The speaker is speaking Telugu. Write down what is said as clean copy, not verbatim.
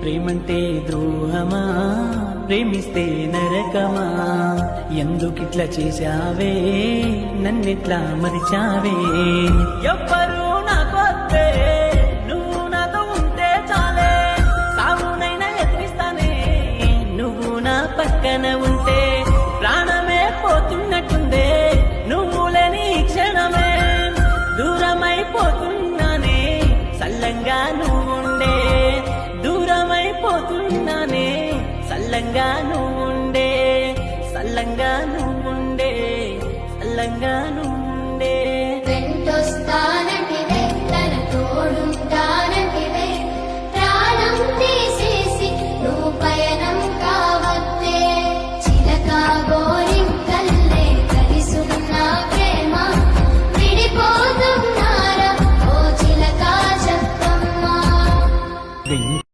ప్రేమంటే ద్రోహమా, ప్రేమిస్తే నరకమా? ఎందుకిట్లా చేశావే, నన్నిట్లా మరిచావే? ఎవ్వరూ నాకొద్దే, నువ్వు నాతో ఉంటే చాలే. సాగునైనా ఎత్తిస్తానే, నువ్వు నా పక్కన ఉంటే. ప్రాణమే పోతున్నట్టుందే, నువ్వు లేని ఈ క్షణమే. దూరమైపోతున్నానే, సల్లంగా నువ్వుండే. దూరమైపోతున్నానే, సల్లంగా నువ్వుండే. సల్లంగా నువ్వుండే, సల్లంగా నువ్వు